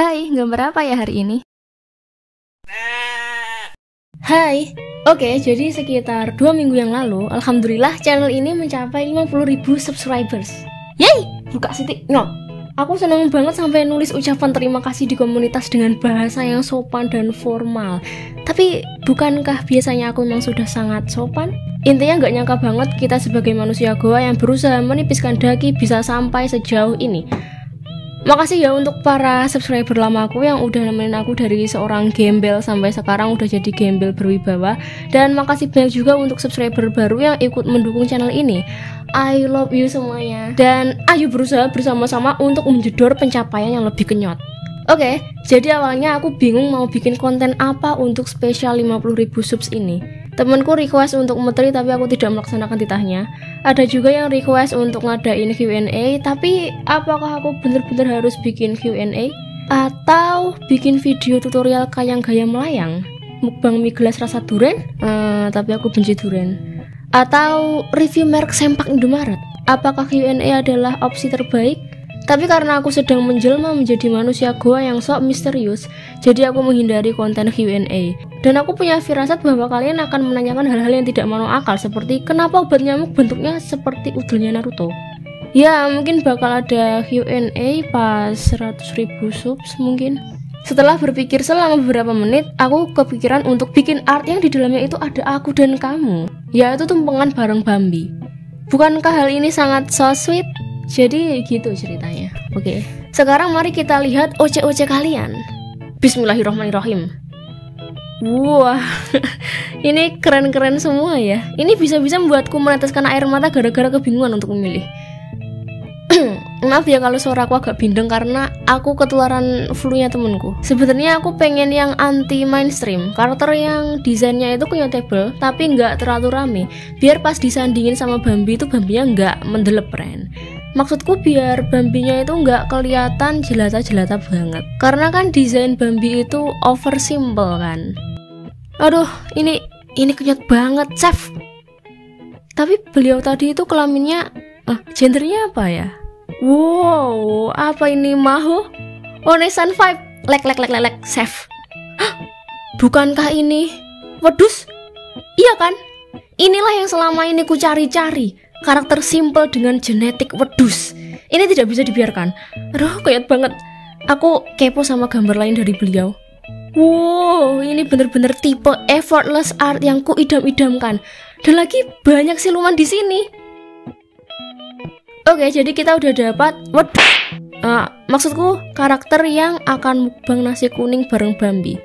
Hai, gambar apa ya hari ini? Hai, oke, jadi sekitar 2 minggu yang lalu, alhamdulillah channel ini mencapai 50.000 subscribers. Yeay, buka sitik, nyok. Aku seneng banget sampai nulis ucapan terima kasih di komunitas dengan bahasa yang sopan dan formal. Tapi, bukankah biasanya aku memang sudah sangat sopan? Intinya nggak nyangka banget kita sebagai manusia goa yang berusaha menipiskan daki bisa sampai sejauh ini. Makasih ya untuk para subscriber lama aku yang udah nemenin aku dari seorang gembel sampai sekarang udah jadi gembel berwibawa. Dan makasih banyak juga untuk subscriber baru yang ikut mendukung channel ini. I love you semuanya. Dan ayo berusaha bersama-sama untuk menjedor pencapaian yang lebih kenyot. Oke, jadi awalnya aku bingung mau bikin konten apa untuk spesial 50.000 subs ini. Temenku request untuk materi tapi aku tidak melaksanakan titahnya. Ada juga yang request untuk ngadain Q&A, tapi apakah aku bener-bener harus bikin Q&A? Atau bikin video tutorial kayak gaya melayang? Mukbang mie gelas rasa duren? Tapi aku benci duren. Atau review merek sempak Indomaret? Apakah Q&A adalah opsi terbaik? Tapi karena aku sedang menjelma menjadi manusia goa yang sok misterius, jadi aku menghindari konten Q&A. Dan aku punya firasat bahwa kalian akan menanyakan hal-hal yang tidak masuk akal, seperti kenapa obat nyamuk bentuknya seperti udulnya Naruto. Ya, mungkin bakal ada Q&A pas 100.000 subs mungkin. Setelah berpikir selama beberapa menit, aku kepikiran untuk bikin art yang di dalamnya itu ada aku dan kamu, yaitu tumpengan bareng Bambi. Bukankah hal ini sangat so sweet? Jadi gitu ceritanya. Oke, sekarang mari kita lihat OC-OC kalian. Bismillahirrahmanirrahim. Wah, ini keren-keren semua ya. Ini bisa-bisa membuatku meneteskan air mata gara-gara kebingungan untuk memilih. Maaf ya kalau suara aku agak bindeng karena aku ketularan flu-nya temenku. Sebenarnya aku pengen yang anti mainstream, karakter yang desainnya itu contable tapi nggak terlalu rame. Biar pas disandingin sama Bambi itu Bambinya nggak mendelep keren. Maksudku biar Bambinya itu nggak kelihatan jelata-jelata banget. Karena kan desain Bambi itu over simple kan. Aduh, ini kenyot banget, chef. Tapi beliau tadi itu kelaminnya, gendernya apa ya? Wow, apa ini Maho? Onesan 5, lek, chef. Hah? Bukankah ini wedus? Iya kan? Inilah yang selama ini ku cari-cari. Karakter simple dengan genetik wedus. Ini tidak bisa dibiarkan. Aduh, kayak banget. Aku kepo sama gambar lain dari beliau. Wow, ini bener-bener tipe effortless art yang ku idam-idamkan. Dan lagi banyak siluman di sini. Oke, jadi kita udah dapat maksudku karakter yang akan mukbang nasi kuning bareng Bambi.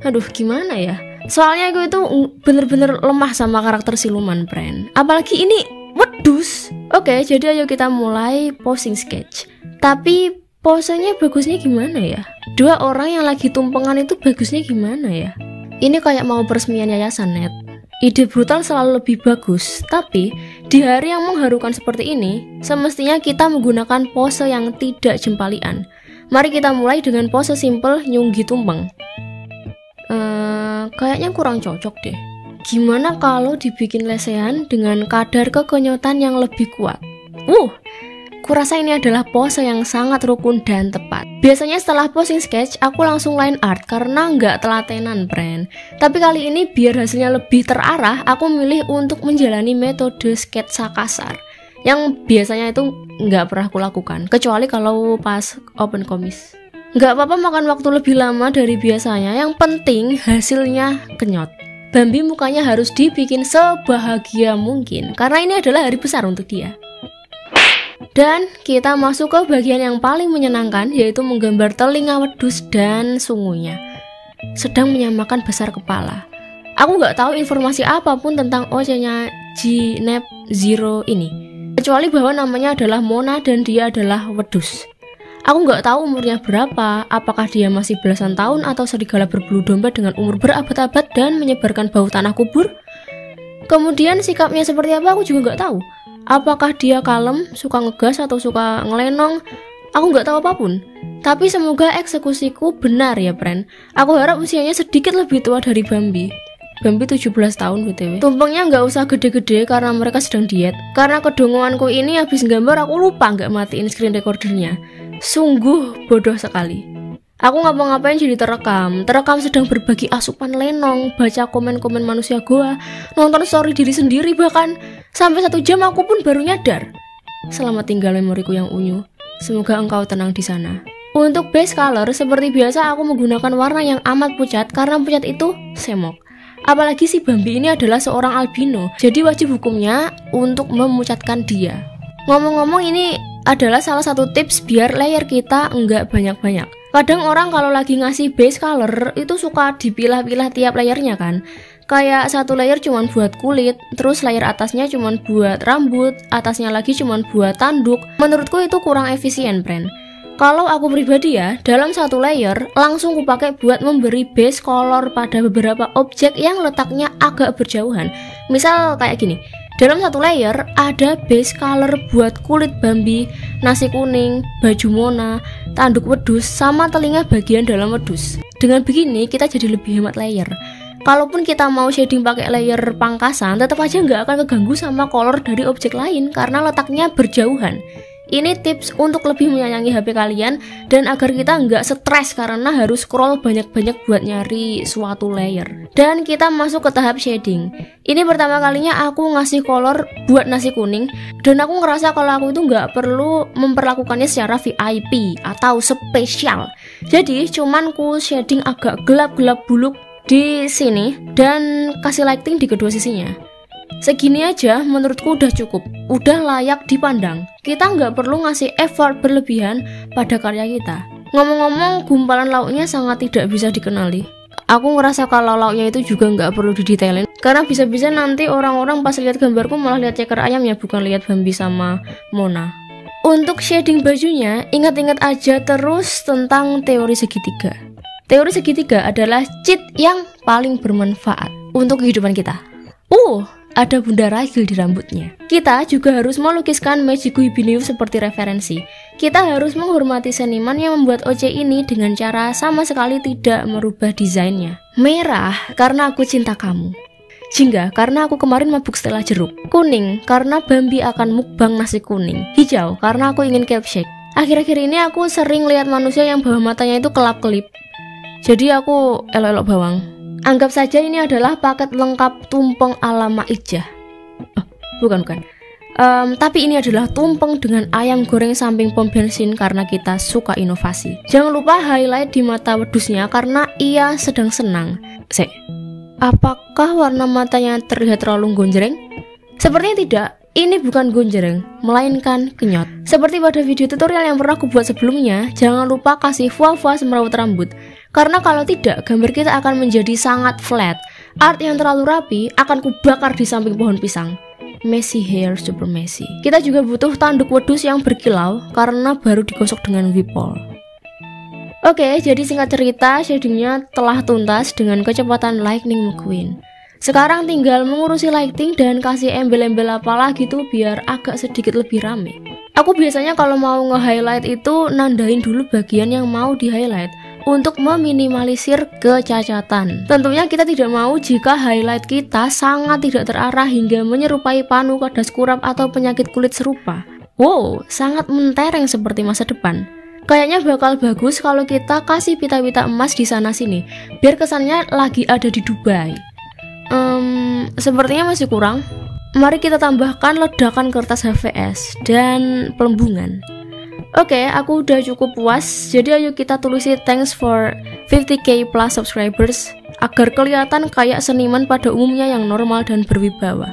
Aduh, gimana ya? Soalnya aku itu bener-bener lemah sama karakter siluman, friend. Apalagi ini wedus. Oke, jadi ayo kita mulai posing sketch. Tapi posenya bagusnya gimana ya? Dua orang yang lagi tumpengan itu bagusnya gimana ya? Ini kayak mau peresmian yayasan, net. Ide brutal selalu lebih bagus, tapi di hari yang mengharukan seperti ini, semestinya kita menggunakan pose yang tidak jempalian. Mari kita mulai dengan pose simple nyunggi tumpeng. Kayaknya kurang cocok deh. Gimana kalau dibikin lesehan dengan kadar kekenyotan yang lebih kuat? Kurasa ini adalah pose yang sangat rukun dan tepat. Biasanya setelah posing sketch, aku langsung line art karena nggak telatenan, friend. Tapi kali ini biar hasilnya lebih terarah, aku milih untuk menjalani metode sketsa kasar yang biasanya itu nggak pernah aku lakukan, kecuali kalau pas open komis. Nggak apa-apa makan waktu lebih lama dari biasanya, yang penting hasilnya kenyot. Bambi mukanya harus dibikin sebahagia mungkin, karena ini adalah hari besar untuk dia. Dan kita masuk ke bagian yang paling menyenangkan, yaitu menggambar telinga wedus dan sungunya. Sedang menyamakan besar kepala. Aku nggak tahu informasi apapun tentang OC-nya Gnep Zero ini, kecuali bahwa namanya adalah Mona dan dia adalah wedus. Aku nggak tahu umurnya berapa, apakah dia masih belasan tahun atau serigala berbulu domba dengan umur berabad-abad dan menyebarkan bau tanah kubur. Kemudian sikapnya seperti apa aku juga nggak tahu. Apakah dia kalem, suka ngegas atau suka ngelenong? Aku nggak tahu apapun. Tapi semoga eksekusiku benar ya, friend. Aku harap usianya sedikit lebih tua dari Bambi. Bambi 17 tahun BTW. Tumpengnya nggak usah gede-gede karena mereka sedang diet. Karena kedongoanku ini habis gambar aku lupa nggak matiin screen recordernya. Sungguh bodoh sekali. Aku ngapa-ngapain jadi terekam sedang berbagi asupan lenong, baca komen-komen manusia goa, nonton story diri sendiri bahkan. Sampai 1 jam aku pun baru nyadar. Selamat tinggal memoriku yang unyu. Semoga engkau tenang di sana. Untuk base color, seperti biasa aku menggunakan warna yang amat pucat karena pucat itu semok. Apalagi si Bambi ini adalah seorang albino, jadi wajib hukumnya untuk memucatkan dia. Ngomong-ngomong, ini adalah salah satu tips biar layer kita enggak banyak-banyak. Kadang orang kalau lagi ngasih base color itu suka dipilah-pilah tiap layernya kan. Kayak satu layer cuman buat kulit, terus layer atasnya cuman buat rambut, atasnya lagi cuman buat tanduk. Menurutku itu kurang efisien, friend. Kalau aku pribadi ya, dalam satu layer langsung kupakai buat memberi base color pada beberapa objek yang letaknya agak berjauhan. Misal kayak gini, dalam satu layer ada base color buat kulit Bambi, nasi kuning, baju Mona, tanduk wedus, sama telinga bagian dalam wedus. Dengan begini kita jadi lebih hemat layer. Kalaupun kita mau shading pakai layer pangkasan, tetap aja nggak akan keganggu sama color dari objek lain karena letaknya berjauhan. Ini tips untuk lebih menyayangi HP kalian dan agar kita nggak stres karena harus scroll banyak-banyak buat nyari suatu layer. Dan kita masuk ke tahap shading. Ini pertama kalinya aku ngasih color buat nasi kuning dan aku ngerasa kalau aku itu nggak perlu memperlakukannya secara VIP atau spesial. Jadi cuman ku shading agak gelap-gelap buluk di sini dan kasih lighting di kedua sisinya. Segini aja menurutku udah cukup, udah layak dipandang. Kita nggak perlu ngasih effort berlebihan pada karya kita. Ngomong-ngomong, gumpalan lauknya sangat tidak bisa dikenali. Aku ngerasa kalau lauknya itu juga nggak perlu didetailin, karena bisa-bisa nanti orang-orang pas lihat gambarku malah lihat ceker ayam ya, bukan lihat Bambi sama Mona. Untuk shading bajunya, ingat-ingat aja terus tentang teori segitiga. Teori segitiga adalah cheat yang paling bermanfaat untuk kehidupan kita. Ada bunda ragil di rambutnya. Kita juga harus melukiskan Magiku Hibiniu seperti referensi. Kita harus menghormati seniman yang membuat OC ini dengan cara sama sekali tidak merubah desainnya. Merah karena aku cinta kamu. Jingga karena aku kemarin mabuk setelah jeruk. Kuning karena Bambi akan mukbang nasi kuning. Hijau karena aku ingin capshake. Akhir-akhir ini aku sering lihat manusia yang bawah matanya itu kelap-kelip. Jadi aku elok-elok bawang. Anggap saja ini adalah paket lengkap tumpeng ala Maijah. Bukan. Tapi ini adalah tumpeng dengan ayam goreng samping pom bensin karena kita suka inovasi. Jangan lupa highlight di mata wedusnya karena ia sedang senang. Apakah warna matanya terlihat terlalu gonjreng? Sepertinya tidak. Ini bukan gonjreng, melainkan kenyot. Seperti pada video tutorial yang pernah aku buat sebelumnya, jangan lupa kasih fuah-fuah semrawut rambut. Karena kalau tidak, gambar kita akan menjadi sangat flat. Art yang terlalu rapi akan kubakar di samping pohon pisang. Messy hair, super messy. Kita juga butuh tanduk wedus yang berkilau karena baru digosok dengan Wipol. Oke, jadi singkat cerita, shadingnya telah tuntas dengan kecepatan Lightning McQueen. Sekarang tinggal mengurusi lighting dan kasih embel-embel apa lagi tuh biar agak sedikit lebih rame. Aku biasanya kalau mau nge-highlight itu nandain dulu bagian yang mau di-highlight untuk meminimalisir kecacatan. Tentunya kita tidak mau jika highlight kita sangat tidak terarah hingga menyerupai panu, kadas kurap atau penyakit kulit serupa. Wow, sangat mentereng seperti masa depan. Kayaknya bakal bagus kalau kita kasih pita-pita emas di sana-sini, biar kesannya lagi ada di Dubai. Sepertinya masih kurang. Mari kita tambahkan ledakan kertas HVS dan pelembungan. Oke, aku udah cukup puas. Jadi ayo kita tulisi thanks for 50k plus subscribers agar kelihatan kayak seniman pada umumnya yang normal dan berwibawa.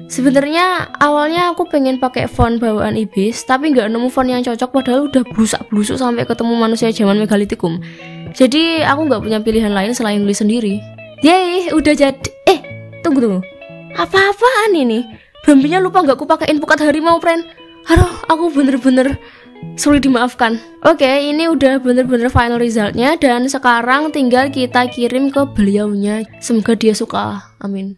Sebenarnya awalnya aku pengen pakai font bawaan Ibis, tapi nggak nemu font yang cocok padahal udah blusak-blusuk sampai ketemu manusia zaman megalitikum. Jadi aku nggak punya pilihan lain selain nulis sendiri. Yeay, udah jadi. Tunggu. Apa-apaan ini? Bambinya lupa nggak aku pakein pukat harimau, friend. Aduh, aku bener-bener sulit dimaafkan. Oke, ini udah bener-bener final resultnya dan sekarang tinggal kita kirim ke beliaunya. Semoga dia suka. Amin.